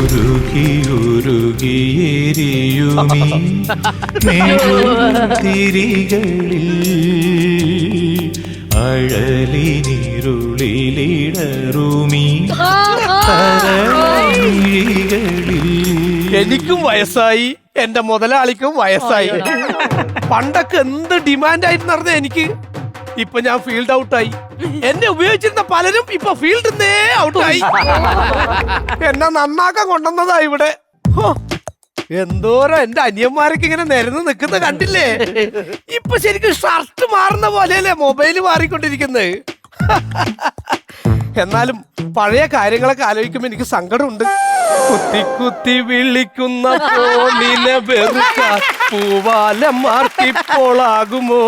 ഉരുകി ഉരുകിയെരിയുമീ തിരികളിൽ അഴലിനിരുളിലിടറുമീ തരമിഴികളിൽ. എനിക്കും വയസ്സായി, എന്റെ മുതലാളിക്കും വയസ്സായി. പണ്ടൊക്കെ എന്ത് ഡിമാൻഡ് ആയിട്ട് നടന്ന എനിക്ക്, ഇപ്പൊ ഞാൻ ഫീൽഡ് ഔട്ടായി. എന്നെ ഉപയോഗിച്ചിരുന്ന പലരും ഇപ്പൊ ഫീൽഡ് ഔട്ടായി. എന്നെ നന്നാക്കാൻ കൊണ്ടുവന്നതാ ഇവിടെ. എന്തോരം എന്റെ അനിയന്മാരൊക്കെ ഇങ്ങനെ നിരന്ന് നിൽക്കുന്ന കണ്ടില്ലേ? ഇപ്പൊ ശരിക്കും ഷർട്ട് മാറുന്ന പോലെയല്ലേ മൊബൈല് മാറിക്കൊണ്ടിരിക്കുന്നത്. എന്നാലും പഴയ കാര്യങ്ങളൊക്കെ ആലോചിക്കുമ്പോ എനിക്ക് സങ്കടമുണ്ട്. കുത്തി കുത്തി വിളിക്കുന്ന ഫോണിനെ വെറുക്കാൻ പൂവാലന്മാർക്കിപ്പോളാകുമോ?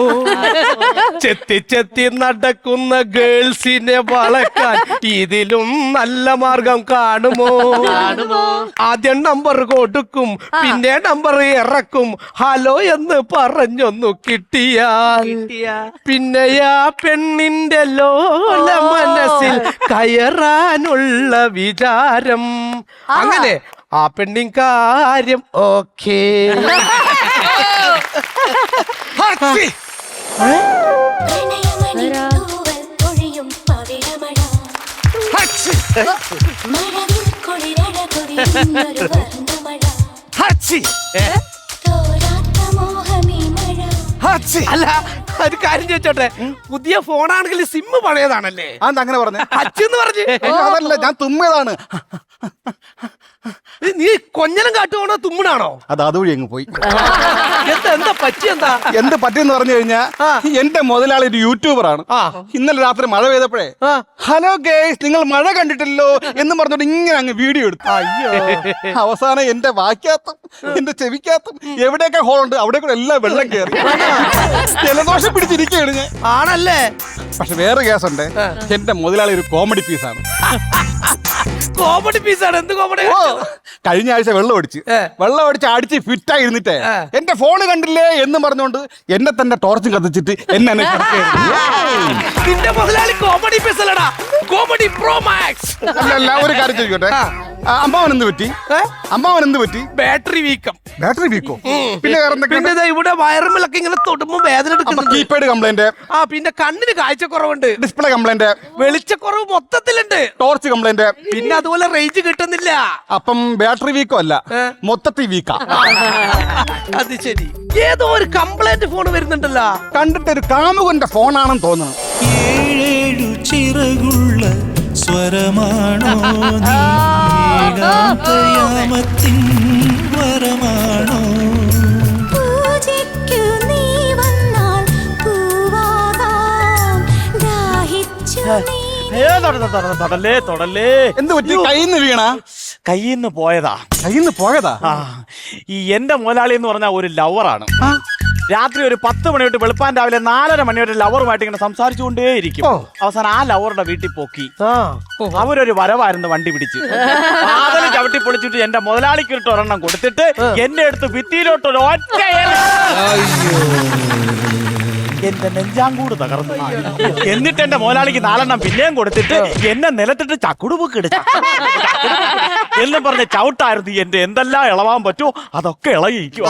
ചെത്തി ചെത്തി നടക്കുന്ന ഗേൾസിനെ വളക്കാൻ ഇതിലും നല്ല മാർഗം കാണുമോ? ആദ്യം നമ്പർ കൊടുക്കും, പിന്നെ നമ്പർ ഇറക്കും, ഹലോ എന്ന് പറഞ്ഞൊന്നു കിട്ടിയാൽ പിന്നെയാ പെണ്ണിന്റെ ലോല മനസ്സിൽ കയറാനുള്ള വിചാരം. അങ്ങനെ ആ പെണ്ണിൻ കാര്യം ഓക്കേ. അല്ല, ഒരു കാര്യം ചോദിച്ചോട്ടെ, പുതിയ ഫോണാണെങ്കിൽ സിമ്മ് പഴയതാണല്ലേ? അങ്ങനെ പറഞ്ഞു അച്ഛന്ന് പറഞ്ഞു. അതല്ല, ഞാൻ തുമ്മിയതാണ്. നീ കൊഞ്ഞനം കാട്ടുവാണോ തുമ്മണാണോ? അത് അതുവഴി അങ്ങ് പോയി. എന്താ പറ്റിയെന്താ? എന്ത് പറ്റിയെന്ന് പറഞ്ഞു കഴിഞ്ഞാ, എന്റെ മുതലാളി ഒരു യൂട്യൂബറാണ്. ഇന്നലെ രാത്രി മഴ പെയ്തപ്പോഴേ ഹലോ ഗേയ്സ് നിങ്ങൾ മഴ കണ്ടിട്ടില്ലോ എന്ന് പറഞ്ഞോണ്ട് ഇങ്ങനെ അങ്ങ് വീഡിയോ എടുത്തു. അയ്യോ, അവസാനം എന്റെ വാക്കകത്തും എന്റെ ചെവിക്കകത്തും എവിടെയൊക്കെ ഹോളുണ്ട് അവിടെ കൂടെ എല്ലാം വെള്ളം കയറി ജലദോഷം പിടിച്ചിരിക്കുകയാണ് ഞാൻ. ആണല്ലേ? പക്ഷെ വേറെ കേസുണ്ട്, എന്റെ മുതലാളി ഒരു കോമഡി പീസാണ്. കോമഡി പീസാണ്? എന്ത് കോമഡി? കഴിഞ്ഞ ആഴ്ച വെള്ളം അടിച്ച് അടിച്ച് ഫിറ്റായി ഇരുന്നിട്ടേ എന്റെ ഫോണ് കണ്ടില്ലേ എന്ന് പറഞ്ഞോണ്ട് എന്നെ തന്നെ ടോർച്ചും കത്തിച്ചിട്ട് എന്നെ നിന്റെ മുതലാളി കോമഡി പീസല്ലടാ, കോമഡി പ്രോ മാക്സ്. അല്ല, ഒരു കാര്യം ചോദിക്കട്ടെ, അമ്മാവൻ എന്ത് പറ്റി? ബാറ്ററി വീക്കം. ബാറ്ററി വീക്കോ? പിന്നെ പിന്നെ ഇവിടെ വയറുമ്മലൊക്കെ ഇങ്ങനെ തൊടുമ്പോ വേദന എടുക്കുന്നു. Keypad complaint. പിന്നെ കണ്ണിന് കാഴ്ചക്കുറവുണ്ട്. Display complaint. വെളിച്ചക്കുറവ് മൊത്തത്തിലുണ്ട്. Torch complaint. പിന്നെ അതുപോലെ റേഞ്ച് കിട്ടുന്നില്ല. അപ്പം ബാറ്ററി വീക്കോ അല്ല, മൊത്തത്തിൽ വീക്കാ. അത് ശരി. ഏതോ ഒരു കംപ്ലൈന്റ് ഫോൺ വരുന്നുണ്ടല്ലോ. കണ്ടിട്ട് ഒരു കാമുകന്റെ ഫോണാണെന്ന് തോന്നുന്നു. 7 ചിറകുള്ള സ്വരമാണോ നീയാമത്തിൻ വരമാണോ? എന്ത് പറ്റി? കയ്യിന്ന് വീണ? കയ്യിന്ന് പോയതാ. ഈ എന്റെ മുതലാളി എന്ന് പറഞ്ഞ ഒരു ലവറാണ്. രാത്രി ഒരു 10 മണി തൊട്ട് വെളുപ്പാൻ രാവിലെ 4:30 മണി വരെ ലവറുമായിട്ട് ഇങ്ങനെ സംസാരിച്ചുകൊണ്ടേയിരിക്കും. അവസാനം ആ ലവറുടെ വീട്ടിൽ പോക്കി അവരൊരു വരവായിരുന്നു വണ്ടി പിടിച്ച് വാതിൽ ചവിട്ടി പൊളിച്ചിട്ട് എന്റെ മുതലാളിക്ക് ഇട്ട് ഒരെണ്ണം കൊടുത്തിട്ട് എന്നെ എടുത്ത് ഭിത്തിയിലോട്ട് ഒരു ഒറ്റ എന്റെ നെഞ്ചാങ്കൂട് തകർന്നു. എന്നിട്ട് എന്റെ മുതലാളിക്ക് 4 എണ്ണം പിന്നെയും കൊടുത്തിട്ട് എന്നെ നിലത്തിട്ട് ചക്കുടുപൊക്കെ എടുത്തു എന്ന് പറഞ്ഞ ചവിട്ടായിരുന്നു. എന്റെ എന്തെല്ലാം ഇളവാൻ പറ്റുമോ അതൊക്കെ ഇളകിയിരിക്കുക.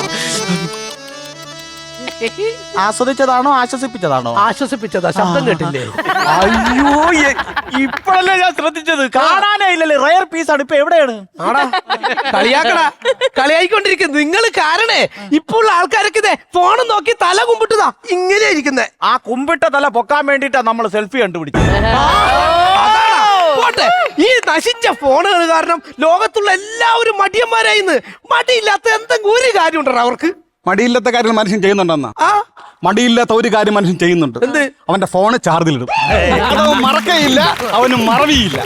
ആസ്വദിച്ചതാണോ ആശ്വസിപ്പിച്ചതാണോ? ആശ്വസിപ്പിച്ചതാ. ശബ്ദം കേട്ടില്ലേ? അയ്യോ, ഇപ്പോഴല്ലേ ഞാൻ ശ്രദ്ധിച്ചത്. കാണാനേ ഇല്ലല്ലേ, റയർ പീസാണ്. ഇപ്പൊ എവിടെയാണ്? കളിയായിക്കൊണ്ടിരിക്കുന്നു നിങ്ങൾ. കാരണേ ഇപ്പോൾ ആൾക്കാരൊക്കെ ഇതേ ഫോണും നോക്കി തല കുമ്പിട്ടതാ ഇങ്ങനെ ഇരിക്കുന്നേ. ആ കുമ്പിട്ട തല പൊക്കാൻ വേണ്ടിട്ടാ നമ്മൾ സെൽഫി കണ്ടുപിടിച്ചത്. ഈ നശിച്ച ഫോണുകൾ കാരണം ലോകത്തുള്ള എല്ലാവരും മടിയന്മാരായിന്ന്. മടിയില്ലാത്ത എന്തെങ്കിലും ഒരു കാര്യം ഉണ്ടോ അവർക്ക്? മടിയില്ലാത്ത കാര്യം മനുഷ്യൻ ചെയ്യുന്നുണ്ടെന്നാ? മടിയില്ലാത്ത ഒരു കാര്യം മനുഷ്യൻ ചെയ്യുന്നുണ്ട്. എന്ത്? അവന്റെ ഫോണ് ചാർജിലിടും. അതവൻ മറക്കയില്ല, അവന് മറവിയില്ല.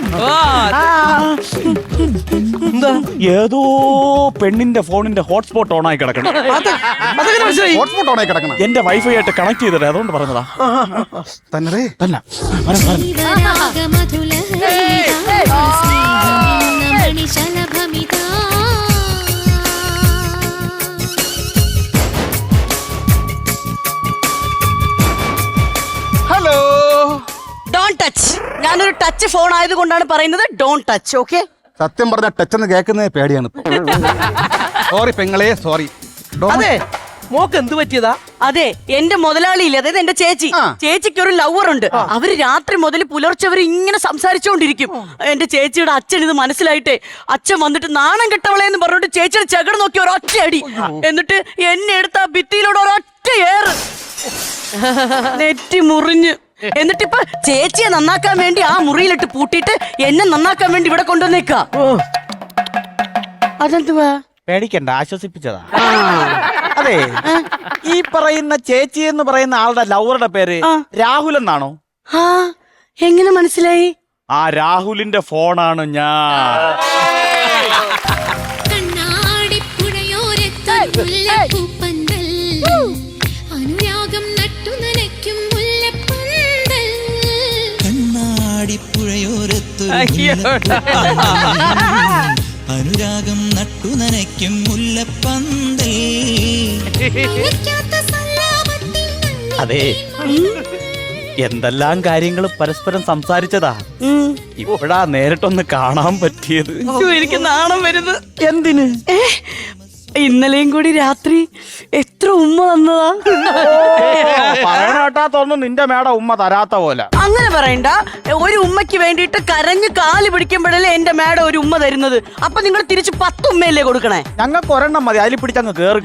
എന്താ? ഏതോ പെണ്ണിന്റെ ഫോണിന്റെ ഹോട്ട്സ്പോട്ട് ഓണായി കിടക്കണം. ഹോട്ട്സ്പോട്ട് ഓണായി കിടക്കണം. എന്റെ വൈഫൈ ആയിട്ട് കണക്ട് ചെയ്തിട്ട് അതുകൊണ്ട് പറഞ്ഞതാ. തന്നെ ഡോണ്ട് ടച്ച്. ഞാനൊരു ടച്ച് ഫോൺ ആയതുകൊണ്ടാണ് പറയുന്നത് ഡോണ്ട് ടച്ച്. ഓക്കെ? സത്യം പറഞ്ഞ ടച്ചെന്ന് കേൾക്കുന്നേ പേടിയാണ്. സോറി പെങ്ങളെ, സോറി. അതെ, മോക്ക് എന്ത് പറ്റിയതാ? അതെ, എന്റെ മുതലാളിയില്ലേ, അതായത് എന്റെ ചേച്ചി, ചേച്ചിക്ക് ഒരു ലവർ ഉണ്ട്. അവര് രാത്രി മുതൽ പുലർച്ചവര് ഇങ്ങനെ സംസാരിച്ചോണ്ടിരിക്കും. എന്റെ ചേച്ചിയുടെ അച്ഛൻ ഇത് മനസ്സിലായിട്ടേ അച്ഛൻ വന്നിട്ട് നാണം കെട്ടവളെന്ന് പറഞ്ഞിട്ട് ചേച്ചിയുടെ ചകട് നോക്കി ഒരൊറ്റ അടി, എന്നിട്ട് എന്നെ എടുത്ത ആ ഭിത്തിയിലൂടെ ഒരൊറ്റ ഏറ്, നെറ്റി മുറിഞ്ഞ്. എന്നിട്ടിപ്പൊ ചേച്ചിയെ നന്നാക്കാൻ വേണ്ടി ആ മുറിയിലിട്ട് പൂട്ടിയിട്ട് എന്നെ നന്നാക്കാൻ വേണ്ടി ഇവിടെ കൊണ്ടുവന്നേക്കാ. അതെന്തുവാ? പേടിക്കണ്ട, ആശ്വസിപ്പിച്ചതാ. അതെ, ഈ പറയുന്ന ചേച്ചി എന്ന് പറയുന്ന ആളുടെ ലവറുടെ പേര് രാഹുൽ എന്നാണോ? ആ, എങ്ങനെ മനസ്സിലായി? ആ രാഹുലിന്റെ ഫോണാണ് ഞാൻ. അനുരാഗം നട്ടു നനയ്ക്കും മുല്ലപ്പന്തൽ. അതെ, എന്തെല്ലാം കാര്യങ്ങൾ പരസ്പരം സംസാരിച്ചതാ. ഇപ്പോഴാ നേരിട്ടൊന്ന് കാണാൻ പറ്റിയത്. എനിക്ക് നാണം വരുന്നത്. എന്തിന്? ഇന്നലെയും കൂടി രാത്രി എത്ര ഉമ്മ തന്നതാ. പറയണേട്ടാ തോന്നുന്നു നിന്റെ മേട ഉമ്മ തരാത്ത പോലെ. അങ്ങനെ പറയണ്ട. ഒരു ഉമ്മയ്ക്ക് വേണ്ടിയിട്ട് കരഞ്ഞ് കാല് പിടിക്കുമ്പോഴല്ലേ എന്റെ മേട ഒരു ഉമ്മ തരുന്നത്. അപ്പൊ നിങ്ങൾ തിരിച്ച് 10 ഉമ്മയല്ലേ കൊടുക്കണേ? ഞങ്ങൾക്ക് ഒരെണ്ണം മതി, അതിൽ പിടിച്ചങ്ങ് കേറി.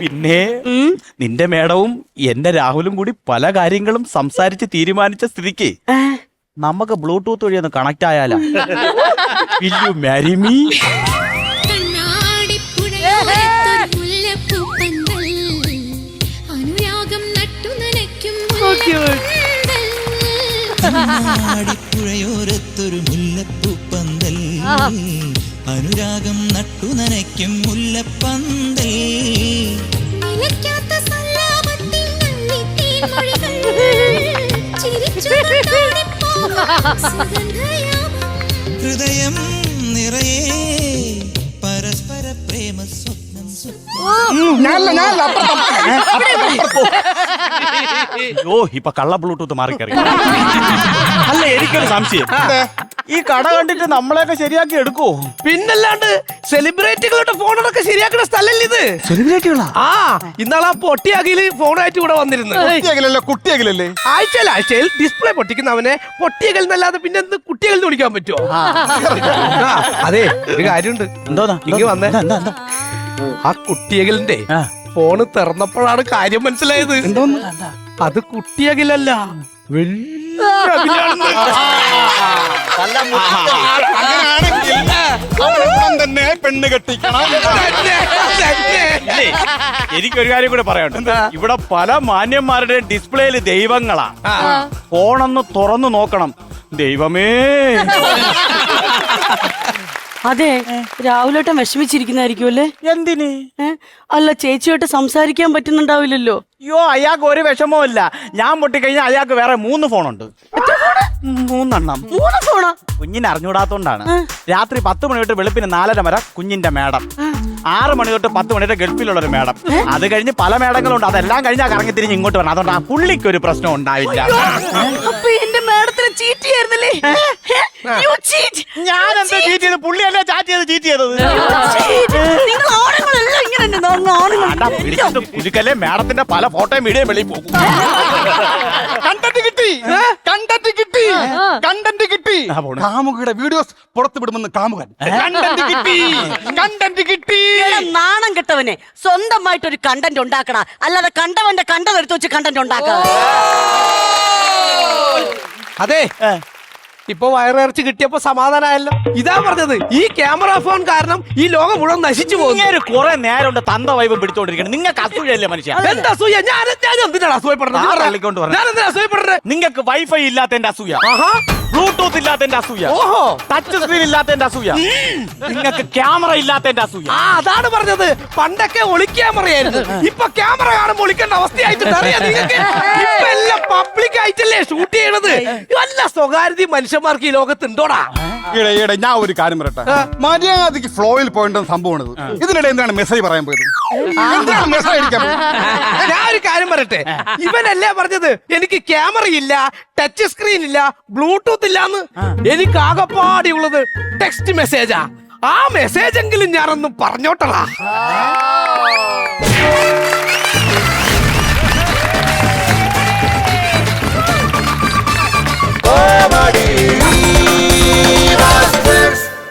പിന്നെ നിന്റെ മേടവും എന്റെ രാഹുലും കൂടി പല കാര്യങ്ങളും സംസാരിച്ച് തീരുമാനിച്ച സ്ഥിതിക്ക് നമുക്ക് ബ്ലൂടൂത്ത് വഴി ഒന്ന് കണക്ട് ആയാലോ? Will you marry me? പുഴയോരത്തൊരു മുല്ലപ്പൂപ്പന്തൽ, അനുരാഗം നട്ടു നനയ്ക്കും മുല്ലപ്പന്തൽ. ഹൃദയം നിറയെ പരസ്പര പ്രേമ സ്വപ്നം. ഓ, ഇപ്പൊ കള്ള ബ്ലൂടൂത്ത് മാറിക്കറി. അല്ല, എനിക്കൊരു സംശയം. ഈ കട കണ്ടിട്ട് നമ്മളെയൊക്കെ ശരിയാക്കി എടുക്കോ? പിന്നല്ലാണ്ട് സെലിബ്രിറ്റികളുടെ ഫോണൊക്കെ ശരിയാക്കുന്ന സ്ഥലല്ലേ ഇത്? സെലിബ്രിറ്റികളാ? ആ, ഇന്നാളാ പൊട്ടിയകില് ഫോണായിട്ട് ഇവിടെ വന്നിരുന്നു. കുട്ടിയകലല്ലേ? ആഴ്ചയിൽ ഡിസ്പ്ലേ പൊട്ടിക്കുന്നവനെ പൊട്ടിയകൽ എന്നല്ലാതെ പിന്നെ എന്ത് കുട്ടികൾ എന്ന് വിളിക്കാൻ പറ്റുമോ? അതെ, ഒരു കാര്യമുണ്ട്. എന്തോന്നാ ഇങ്ങ് വന്നേ. ആ കുട്ടിയകലിന്റെ ഫോണ് തുറന്നപ്പോഴാണ് കാര്യം മനസ്സിലായത്. അത് കുട്ടിയകലല്ല, വലിയ അകിലാണെന്ന്. തന്നെ പെണ്ണ് കെട്ടിക്കണം. എനിക്കൊരു കാര്യം കൂടെ പറയാനുണ്ട്. ഇവിടെ പല മാന്യന്മാരുടെ ഡിസ്പ്ലേയിൽ ദൈവങ്ങളാ. ഫോണൊന്ന് തുറന്നു നോക്കണം. ദൈവമേ. അതെ, രാഹുലേട്ടൻ വിഷമിച്ചിരിക്കുന്നായിരിക്കും അല്ലേ? എന്തിന്? അല്ല, ചേച്ചിയോട്ട് സംസാരിക്കാൻ പറ്റുന്നുണ്ടാവില്ലല്ലോ. അയ്യോ, അയാൾക്ക് ഒരു വിഷമവും ഇല്ല. ഞാൻ പൊട്ടിക്കഴിഞ്ഞാൽ അയാൾക്ക് വേറെ 3 ഫോണുണ്ട്. 3 ഫോണാ? കുഞ്ഞിനെ അറിഞ്ഞൂടാത്തോണ്ടാണ്. രാത്രി 10 മണി തൊട്ട് വെളുപ്പിന് 4:30 വരെ കുഞ്ഞിന്റെ മേഡം, 6 മണി തൊട്ട് 10 മണി വരെ ഗൾഫിലുള്ളൊരു മേഡം, അത് കഴിഞ്ഞ് പല മേഡങ്ങളുണ്ട്. അതെല്ലാം കഴിഞ്ഞാൽ കറങ്ങി തിരിഞ്ഞ് ഇങ്ങോട്ട് വരണം. അതുകൊണ്ട് ആ പുള്ളിക്ക് ഒരു പ്രശ്നം ഉണ്ടാവില്ല. അപ്പൊ എന്റെ മേഡത്തിന് ചീറ്റ് ചെയ്യായിരുന്നല്ലേ? ഞാൻ എന്താ ചീറ്റ് ചെയ്ത്? പുള്ളിയല്ലേ ചാറ്റ് ചെയ്ത് ചീറ്റ് ചെയ്തത്. നിങ്ങൾ ആണുങ്ങളെല്ലാം ഇങ്ങനെ പുലിക്കല്ലേ മേഡത്തിന്റെ പല ഫോട്ടോയും വീഡിയോ വെളിയിൽ പോകും. കണ്ടന്റ് കിട്ടി. കാമുകയുടെ വീഡിയോസ് പുറത്തു വിടുമെന്ന് കാമുകൻ. കണ്ടന്റ് കിട്ടി. നാണം കെട്ടവനെ സ്വന്തമായിട്ടൊരു കണ്ടന്റ് ഉണ്ടാക്കണ, അല്ലാതെ കണ്ടവന്റെ കണ്ടതെടുത്ത് വെച്ച് കണ്ടന്റ് ഉണ്ടാക്കാ. അതെ, ഇപ്പൊ വയറിറച്ച് കിട്ടിയപ്പോ സമാധാനമായല്ലോ. ഇതാ പറഞ്ഞത്, ഈ ക്യാമറ ഫോൺ കാരണം ഈ ലോകം മുഴുവൻ നശിച്ചു പോകുന്നു. കുറെ നേരം ഉണ്ട് തന്ത വൈബ് പിടിച്ചോണ്ടിരിക്കണം. നിങ്ങൾക്ക് അസൂയല്ലേ മനുഷ്യ? എന്താ അസൂയ? ഞാൻ എന്തിനാണ് അസൂയപ്പെടുന്നത്? നിങ്ങൾക്ക് വൈഫൈ ഇല്ലാത്തതിന്റെ അസൂയ, ബ്ലൂടൂത്ത് ഇല്ലാത്തതിന്റെ അസൂയ, ടച്ച് സ്ക്രീൻ ഇല്ലാത്തതിന്റെ അസൂയ, നിങ്ങൾക്ക് ക്യാമറ ഇല്ലാത്തതിന്റെ അസൂയ. അതാണ് പറഞ്ഞത്. പണ്ടൊക്കെ ഒളിക്യാമറയായിരുന്നു, ഇപ്പൊ ക്യാമറ കാണുമ്പോൾ ഒളിക്കേണ്ട അവസ്ഥയായിട്ടുണ്ട്. അറിയാം നിങ്ങൾക്ക്? ഇപ്പൊ എല്ലാം പബ്ലിക് ആയിട്ടല്ലേ ഷൂട്ട് ചെയ്യണത്. വല്ല സ്വകാര്യത മനുഷ്യന്മാർക്ക് ഈ ലോകത്തുണ്ടോടാ? ഞാൻ ഒരു കാര്യം പറയട്ടെ. മര്യാദക്ക് ഫ്ലോയിൽ പോയിന്റ് സംഭവമാണിത്. ഇതിനിടെ എന്താണ് മെസ്സേജ് പറയാൻ പോയത്? എന്തിനാണ് മെസ്സേജ് അടിക്കാൻ പോകുന്നത്? ഞാൻ ഒരു കാര്യം പറയട്ടെ, ഇവനല്ലേ പറഞ്ഞത് എനിക്ക് ക്യാമറ ഇല്ല, ടച്ച് സ്ക്രീൻ ഇല്ല, ബ്ലൂടൂത്ത് ഇല്ലാന്ന്. എനിക്ക് ആകപ്പാടിയുള്ളത് ടെക്സ്റ്റ് മെസ്സേജാ. ആ മെസ്സേജ് എങ്കിലും ഞാനൊന്നും പറഞ്ഞോട്ടടാ.